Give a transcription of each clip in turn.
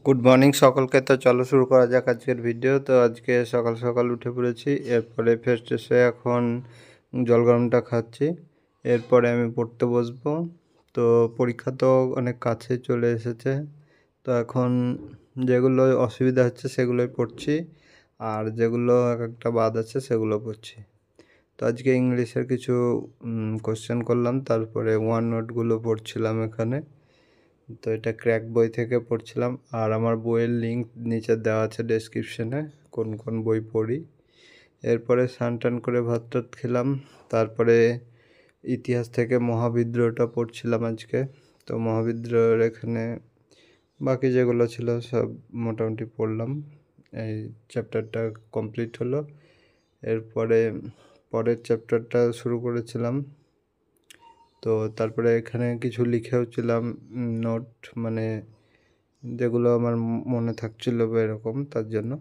Good morning সকলকে। তো চলো শুরু করা যাক আজকের ভিডিও। তো আজকে সকাল সকাল উঠে পড়েছি, এরপরে ফ্রেশ ট্রেশ হয়ে এখন জল গরমটা খাচ্ছি। এরপরে আমি পড়তে বসবো। তো পরীক্ষা তো অনেক কাছে চলে এসেছে, তো এখন যেগুলো অসুবিধা হচ্ছে সেগুলোই পড়ছি, আর যেগুলো এক একটা বাদ আছে সেগুলো পড়ছি। তো আজকে ইংলিশের কিছু কোশ্চেন করলাম, তারপরে ওয়ান নোটগুলো পড়ছিলাম এখানে। তো এটা ক্র্যাক বই থেকে পড়ছিলাম, আর আমার বইয়ের লিঙ্ক নিচে দেওয়া আছে ডেসক্রিপশনে, কোন কোন বই পড়ি। এরপরে স্নান টান করে ভাত টাত খেলাম, তারপরে ইতিহাস থেকে মহাবিদ্রোহটা পড়ছিলাম আজকে। তো মহাবিদ্রোহের এখানে বাকি যেগুলো ছিল সব মোটামুটি পড়লাম। এই চ্যাপ্টারটা কমপ্লিট হলো। এরপরে পরের চ্যাপ্টারটা শুরু করেছিলাম। তো তারপরে এখানে কিছু লিখেও ছিলাম নোট, মানে যেগুলো আমার মনে থাকছিল বা এরকম, তার জন্য।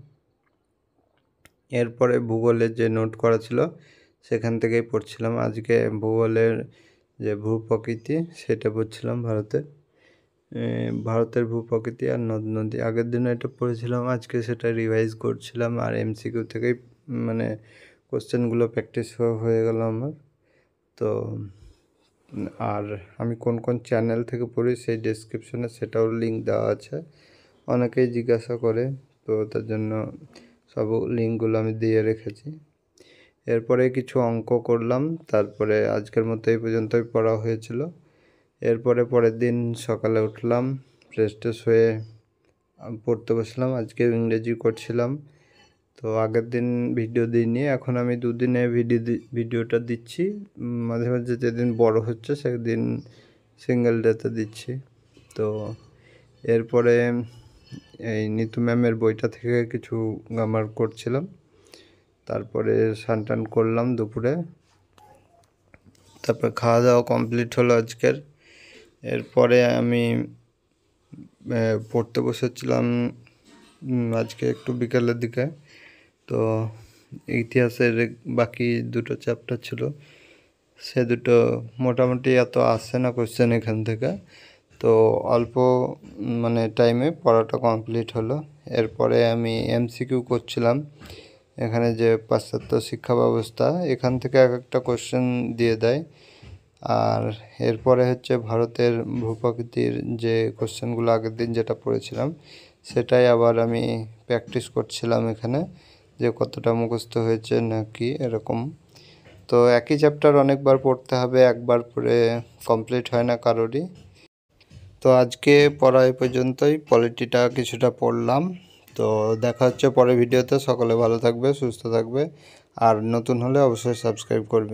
এরপরে ভূগোলের যে নোট করা ছিল সেখান থেকেই পড়ছিলাম। আজকে ভূগোলের যে ভূপ্রকৃতি সেটা পড়ছিলাম, ভারতের ভূপ্রকৃতি আর নদ নদী। আগের দিনে এটা পড়েছিলাম, আজকে সেটা রিভাইজ করছিলাম, আর এমসিকিউ থেকেই মানে কোশ্চেনগুলো প্র্যাকটিস হয়ে গেল আমার। তো আর আমি কোন কোন চ্যানেল থেকে পড়ি সেই ডেসক্রিপশনে সেটাও লিঙ্ক দেওয়া আছে। অনেকেই জিজ্ঞাসা করে, তো তার জন্য সব লিঙ্কগুলো আমি দিয়ে রেখেছি। এরপরে কিছু অঙ্ক করলাম, তারপরে আজকের মতো এই পর্যন্তই পড়া হয়েছিল। এরপরে পরের দিন সকালে উঠলাম, ফ্রেশ ট্রেশ হয়ে পড়তে বসলাম। আজকে ইংরেজি করছিলাম। তো আগের দিন ভিডিও দিইনি, এখন আমি দুদিনে ভিডিওটা দিচ্ছি। মাঝে মাঝে যেদিন বড় হচ্ছে সেদিন সিঙ্গেল ডেতে দিচ্ছি। তো এরপরে এই নিতু ম্যামের বইটা থেকে কিছু গ্রামার করছিলাম, তারপরে স্নান টান করলাম দুপুরে, তারপরে খাওয়া দাওয়া কমপ্লিট হলো আজকের। এরপরে আমি পড়তে বসেছিলাম আজকে একটু বিকেলের দিকে। তো ইতিহাসের বাকি দুটো চ্যাপ্টার ছিল, সে দুটো মোটামুটি এত আসে না কোশ্চেন এখান থেকে, তো অল্প মানে টাইমে পড়াটা কমপ্লিট হলো। এরপরে আমি এমসিকিউ করছিলাম। এখানে যে পাশ্চাত্য শিক্ষা ব্যবস্থা, এখান থেকে এক একটা কোশ্চেন দিয়ে দেয়। আর এরপরে হচ্ছে ভারতের ভূপ্রকৃতির যে কোশ্চেনগুলো আগের দিন যেটা পড়েছিলাম সেটাই আবার আমি প্র্যাকটিস করছিলাম এখানে, যে কতটা মুখস্থ হয়েছে নাকি এরকম। তো একই চ্যাপ্টার অনেকবার পড়তে হবে, একবার পড়ে কমপ্লিট হয় না কারোরই। তো আজকে পড়া এই পর্যন্তই, পলিটিটা কিছুটা পড়লাম। তো দেখা হচ্ছে পরের ভিডিওতে। সকলে ভালো থাকবে, সুস্থ থাকবে, আর নতুন হলে অবশ্যই সাবস্ক্রাইব করবে।